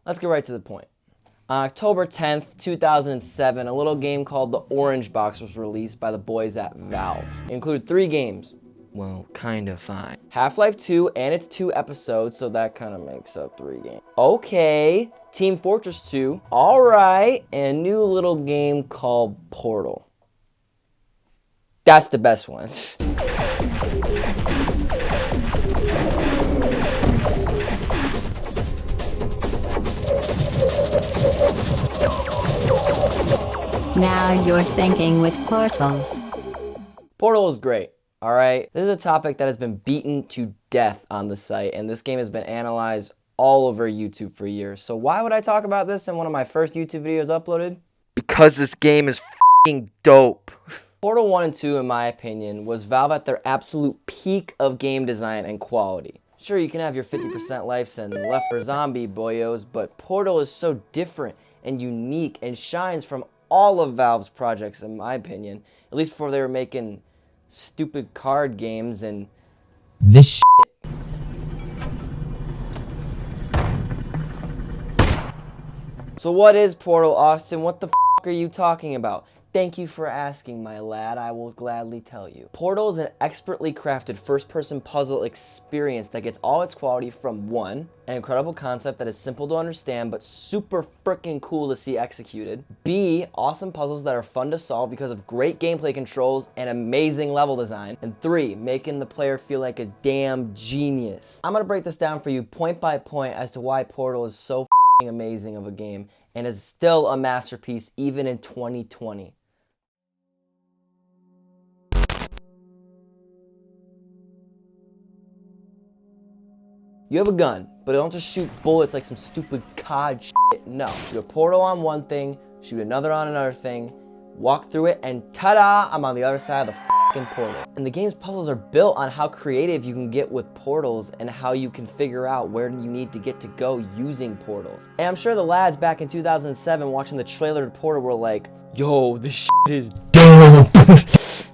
Let's get right to the point. On October 10th, 2007, a little game called The Orange Box was released by the boys at Valve. It included 3 games. Well, kind of 5. Half-Life 2 and its 2 episodes, so that kind of makes up 3 games. Okay. Team Fortress 2. Alright. And a new little game called Portal. That's the best one. Now you're thinking with portals. Portal is great. Alright, this is a topic that has been beaten to death on the site, and this game has been analyzed all over YouTube for years. So why would I talk about this in one of my first YouTube videos uploaded? Because this game is f***ing dope. Portal 1 and 2, in my opinion, was Valve at their absolute peak of game design and quality. Sure, you can have your 50% lives and Left 4 Zombie boyos, but Portal is so different and unique and shines from all of Valve's projects, in my opinion. At least before they were making stupid card games and this shit. So what is Portal, Austin? What the f*** are you talking about? Thank you for asking, my lad. I will gladly tell you. Portal is an expertly crafted first-person puzzle experience that gets all its quality from 1, an incredible concept that is simple to understand but super freaking cool to see executed. B, awesome puzzles that are fun to solve because of great gameplay controls and amazing level design. And 3, making the player feel like a damn genius. I'm gonna break this down for you point by point as to why Portal is so f***ing amazing of a game and is still a masterpiece even in 2020. You have a gun, but don't just shoot bullets like some stupid COD shit. No. Shoot a portal on one thing, shoot another on another thing, walk through it, and ta-da! I'm on the other side of the f***ing portal. And the game's puzzles are built on how creative you can get with portals and how you can figure out where you need to get to go using portals. And I'm sure the lads back in 2007 watching the trailer to Portal were like, yo, this shit is dope. This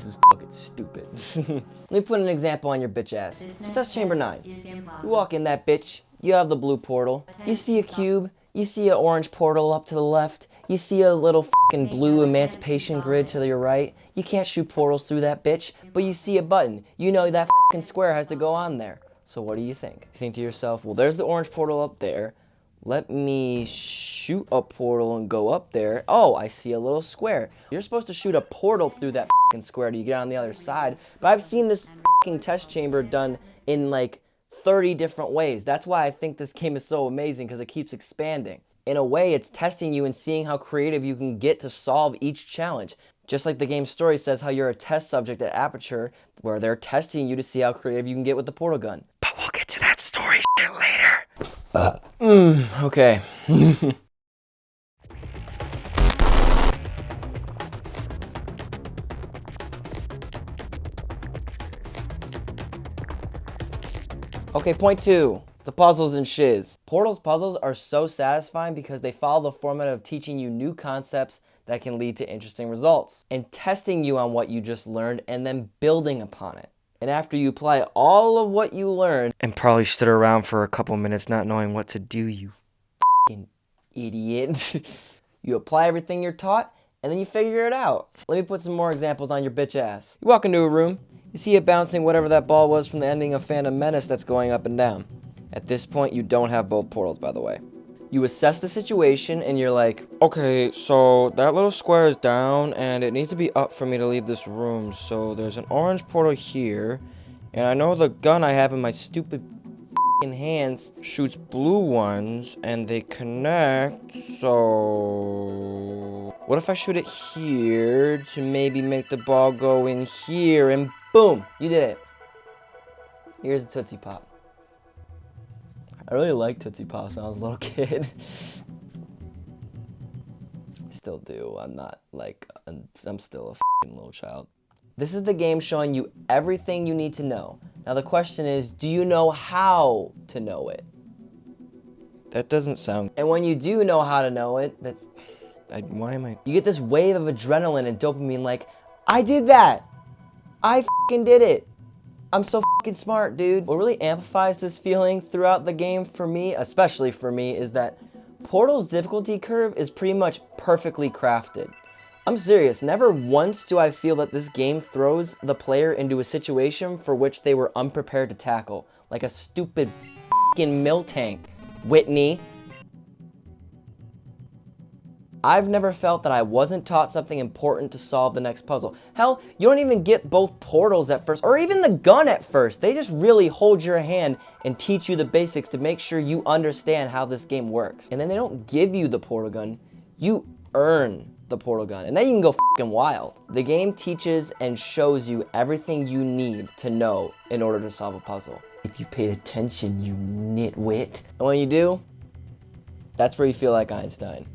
is fucking stupid. Let me put an example on your bitch ass. Test chamber 9. You walk in that bitch, you have the blue portal, you see a cube, you see an orange portal up to the left, you see a little fucking blue emancipation grid to your right. You can't shoot portals through that bitch, but you see a button. You know that fucking square has to go on there. So what do you think? You think to yourself, well, there's the orange portal up there. Let me shoot a portal and go up there. Oh, I see a little square. You're supposed to shoot a portal through that fucking square to get on the other side. But I've seen this fucking test chamber done in like 30 different ways. That's why I think this game is so amazing, because it keeps expanding. In a way, it's testing you and seeing how creative you can get to solve each challenge. Just like the game's story says how you're a test subject at Aperture, where they're testing you to see how creative you can get with the portal gun. But we'll get to that story shit later. Okay. Okay, point 2. The puzzles and shiz. Portal's puzzles are so satisfying because they follow the format of teaching you new concepts that can lead to interesting results, and testing you on what you just learned and then building upon it. And after you apply all of what you learned, and probably stood around for a couple minutes not knowing what to do, you f***ing idiot. You apply everything you're taught, and then you figure it out. Let me put some more examples on your bitch ass. You walk into a room, you see it bouncing whatever that ball was from the ending of Phantom Menace that's going up and down. At this point, you don't have both portals, by the way. You assess the situation, and you're like, okay, so that little square is down, and it needs to be up for me to leave this room. So there's an orange portal here, and I know the gun I have in my stupid f***ing hands shoots blue ones, and they connect, so what if I shoot it here to maybe make the ball go in here, and boom, you did it. Here's a Tootsie Pop. I really liked Tootsie Pops when I was a little kid. I still do. I'm not like, I'm still a f***ing little child. This is the game showing you everything you need to know. Now the question is, do you know how to know it? That doesn't sound... And when you do know how to know it, why am I... You get this wave of adrenaline and dopamine like, I did that! I f***ing did it! I'm so fucking smart, dude. What really amplifies this feeling throughout the game for me, especially for me, is that Portal's difficulty curve is pretty much perfectly crafted. I'm serious, never once do I feel that this game throws the player into a situation for which they were unprepared to tackle. Like a stupid fucking mill tank, Whitney. I've never felt that I wasn't taught something important to solve the next puzzle. Hell, you don't even get both portals at first, or even the gun at first. They just really hold your hand and teach you the basics to make sure you understand how this game works. And then they don't give you the portal gun, you earn the portal gun, and then you can go fucking wild. The game teaches and shows you everything you need to know in order to solve a puzzle. If you paid attention, you nitwit. And when you do, that's where you feel like Einstein.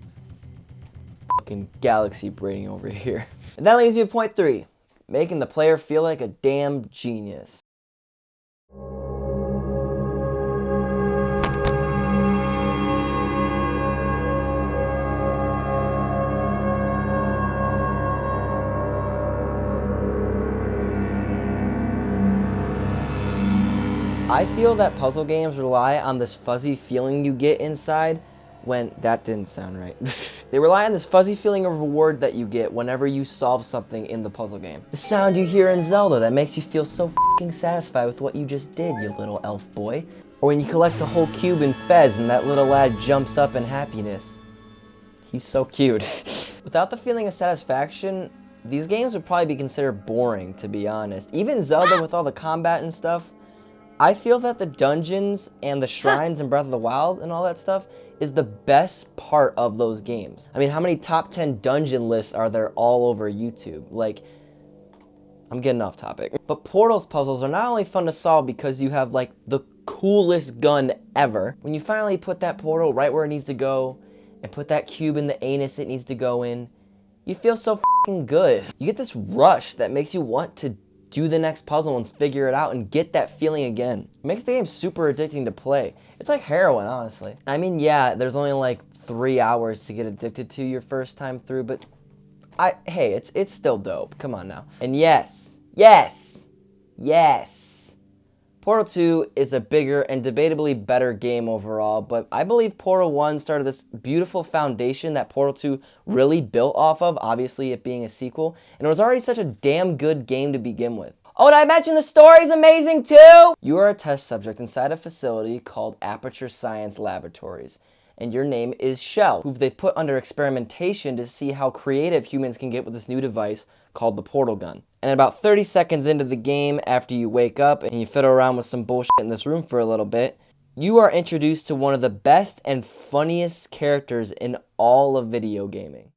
Fucking galaxy braiding over here. And that leads me to point 3, making the player feel like a damn genius. I feel that puzzle games rely on this fuzzy feeling you get inside when... That didn't sound right. They rely on this fuzzy feeling of reward that you get whenever you solve something in the puzzle game. The sound you hear in Zelda that makes you feel so fucking satisfied with what you just did, you little elf boy. Or when you collect a whole cube in Fez and that little lad jumps up in happiness. He's so cute. Without the feeling of satisfaction, these games would probably be considered boring, to be honest. Even Zelda with all the combat and stuff, I feel that the dungeons and the shrines in Breath of the Wild and all that stuff is the best part of those games. I mean, how many top 10 dungeon lists are there all over YouTube? Like, I'm getting off topic. But Portal's puzzles are not only fun to solve because you have like the coolest gun ever. When you finally put that portal right where it needs to go and put that cube in the anus it needs to go in, you feel so fucking good. You get this rush that makes you want to do the next puzzle and figure it out and get that feeling again. It makes the game super addicting to play. It's like heroin, honestly. I mean, yeah, there's only like 3 hours to get addicted to your first time through, but hey, it's still dope. Come on now. And yes, Portal 2 is a bigger and debatably better game overall, but I believe Portal 1 started this beautiful foundation that Portal 2 really built off of, obviously it being a sequel, and it was already such a damn good game to begin with. Oh, did I mention the story's amazing too? You are a test subject inside a facility called Aperture Science Laboratories, and your name is Shell, who they've put under experimentation to see how creative humans can get with this new device called the portal gun. And about 30 seconds into the game, after you wake up and you fiddle around with some bullshit in this room for a little bit, you are introduced to one of the best and funniest characters in all of video gaming.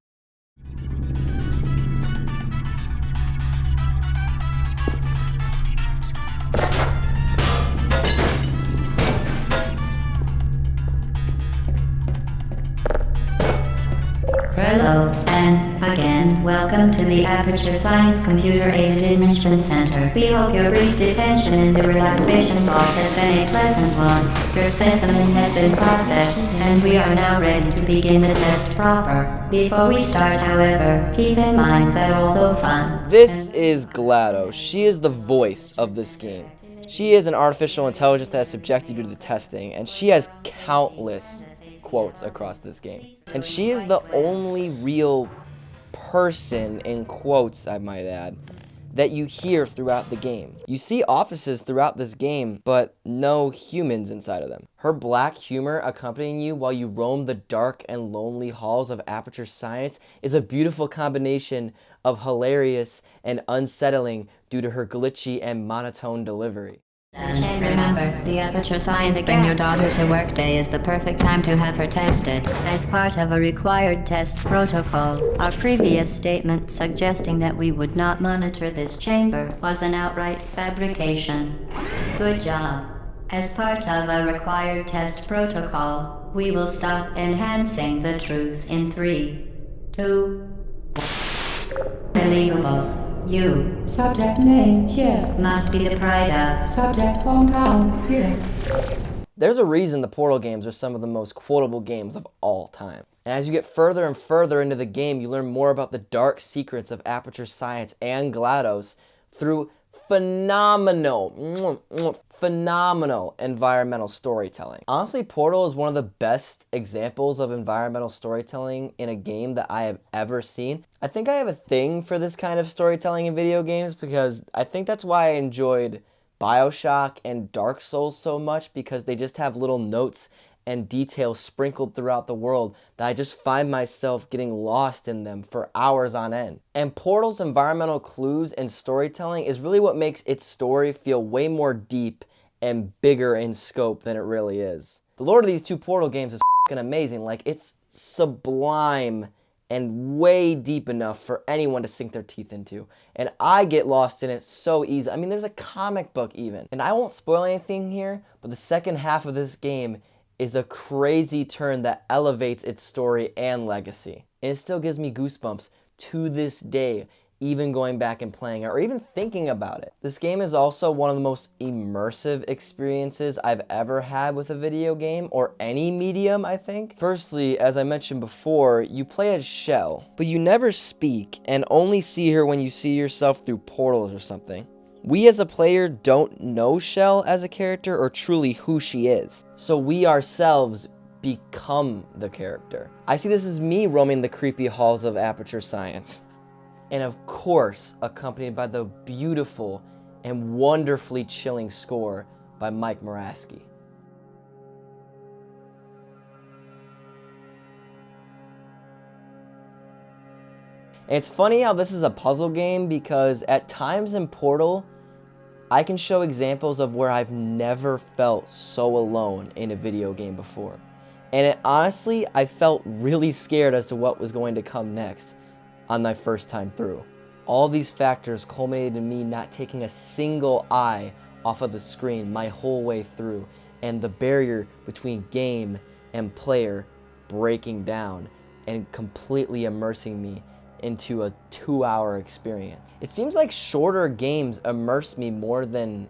Hello, and again, welcome to the Aperture Science Computer-Aided Immersion Center. We hope your brief detention in the relaxation block has been a pleasant one. Your specimen has been processed, and we are now ready to begin the test proper. Before we start, however, keep in mind that although fun... This is GLaDOS. She is the voice of this game. She is an artificial intelligence that has subjected you to the testing, and she has countless quotes across this game. And she is the only real person, in quotes I might add, that you hear throughout the game. You see offices throughout this game, but no humans inside of them. Her black humor accompanying you while you roam the dark and lonely halls of Aperture Science is a beautiful combination of hilarious and unsettling due to her glitchy and monotone delivery. Remember, the Aperture Science Bring Your Daughter to Work Day is the perfect time to have her tested. As part of a required test protocol, our previous statement suggesting that we would not monitor this chamber was an outright fabrication. Good job. As part of a required test protocol, we will stop enhancing the truth in 3, 2... Believable. You. Subject name here. Must be the pride of. Subject hometown here. There's a reason the Portal games are some of the most quotable games of all time. And as you get further and further into the game, you learn more about the dark secrets of Aperture Science and GLaDOS through phenomenal environmental storytelling. Honestly, Portal is one of the best examples of environmental storytelling in a game that I have ever seen. I think I have a thing for this kind of storytelling in video games because I think that's why I enjoyed BioShock and Dark Souls so much, because they just have little notes and details sprinkled throughout the world that I just find myself getting lost in them for hours on end. And Portal's environmental clues and storytelling is really what makes its story feel way more deep and bigger in scope than it really is. The lore of these two Portal games is fucking amazing. Like, it's sublime and way deep enough for anyone to sink their teeth into. And I get lost in it so easy. I mean, there's a comic book even. And I won't spoil anything here, but the second half of this game is a crazy turn that elevates its story and legacy. And it still gives me goosebumps to this day, even going back and playing it or even thinking about it. This game is also one of the most immersive experiences I've ever had with a video game or any medium, I think. Firstly, as I mentioned before, you play as Shell, but you never speak and only see her when you see yourself through portals or something. We as a player don't know Shell as a character or truly who she is, so we ourselves become the character. I see this as me roaming the creepy halls of Aperture Science. And of course, accompanied by the beautiful and wonderfully chilling score by Mike Muraski. And it's funny how this is a puzzle game because at times in Portal, I can show examples of where I've never felt so alone in a video game before. And honestly, I felt really scared as to what was going to come next on my first time through. All these factors culminated in me not taking a single eye off of the screen my whole way through, and the barrier between game and player breaking down and completely immersing me into a 2-hour experience. It seems like shorter games immerse me more than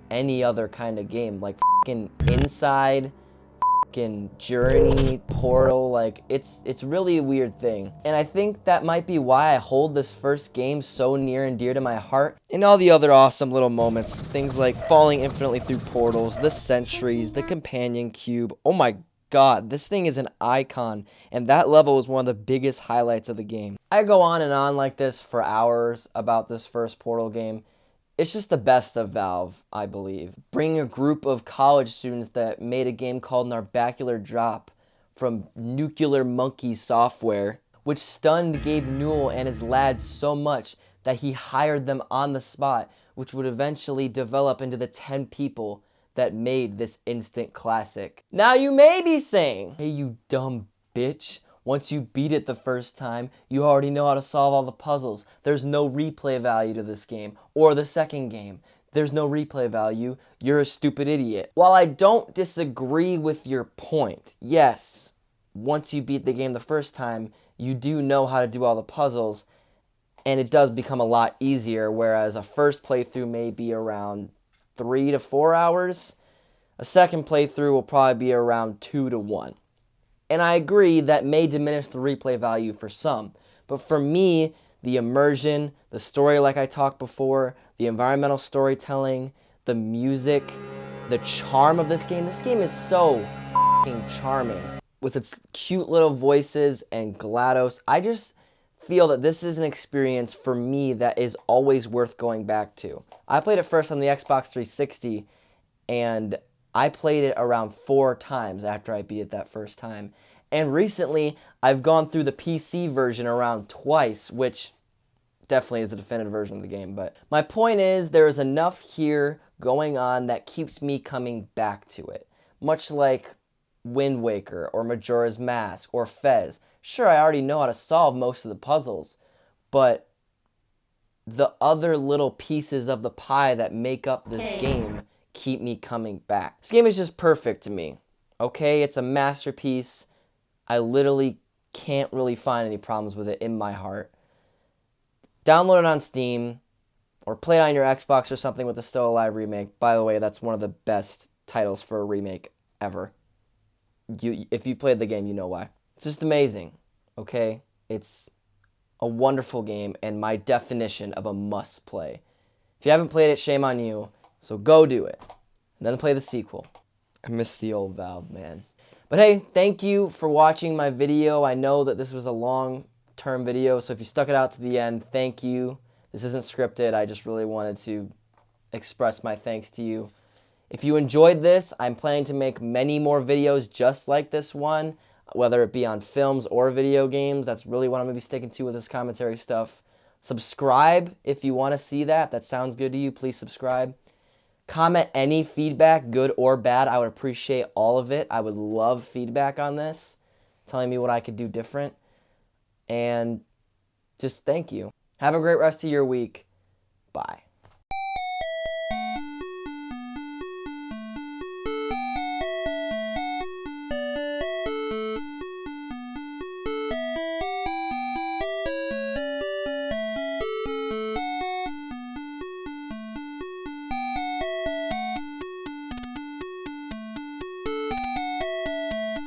any other kind of game, like fucking Inside, fucking Journey, Portal. Like, it's really a weird thing. And I think that might be why I hold this first game so near and dear to my heart. And all the other awesome little moments, things like falling infinitely through portals, the sentries, the companion cube. Oh my God, this thing is an icon, and that level is one of the biggest highlights of the game. I go on and on like this for hours about this first Portal game. It's just the best of Valve, I believe. Bringing a group of college students that made a game called Narbacular Drop from Nuclear Monkey Software, which stunned Gabe Newell and his lads so much that he hired them on the spot, which would eventually develop into the 10 people that made this instant classic. Now you may be saying, hey, you dumb bitch, once you beat it the first time, you already know how to solve all the puzzles. There's no replay value to this game, or the second game. There's no replay value. You're a stupid idiot. While I don't disagree with your point, yes, once you beat the game the first time, you do know how to do all the puzzles, and it does become a lot easier, whereas a first playthrough may be around 3 to 4 hours. A second playthrough will probably be around 2 to 1. And I agree that may diminish the replay value for some. But for me, the immersion, the story like I talked before, the environmental storytelling, the music, the charm of this game is so f***ing charming. With its cute little voices and GLaDOS, I just feel that this is an experience for me that is always worth going back to. I played it first on the Xbox 360, and I played it around 4 times after I beat it that first time. And recently, I've gone through the PC version around twice, which definitely is the definitive version of the game. But my point is, there is enough here going on that keeps me coming back to it. Much like Wind Waker, or Majora's Mask, or Fez. Sure, I already know how to solve most of the puzzles, but the other little pieces of the pie that make up this game keep me coming back. This game is just perfect to me, okay? It's a masterpiece. I literally can't really find any problems with it in my heart. Download it on Steam, or play it on your Xbox or something with the Still Alive remake. By the way, that's one of the best titles for a remake ever. If you've played the game, you know why. It's just amazing, okay? It's a wonderful game and my definition of a must-play. If you haven't played it, shame on you. So go do it. And then play the sequel. I miss the old Valve, man. But hey, thank you for watching my video. I know that this was a long-term video, so if you stuck it out to the end, thank you. This isn't scripted. I just really wanted to express my thanks to you. If you enjoyed this, I'm planning to make many more videos just like this one, whether it be on films or video games. That's really what I'm going to be sticking to with this commentary stuff. Subscribe if you want to see that. If that sounds good to you, please subscribe. Comment any feedback, good or bad. I would appreciate all of it. I would love feedback on this, telling me what I could do different. And just thank you. Have a great rest of your week. Bye.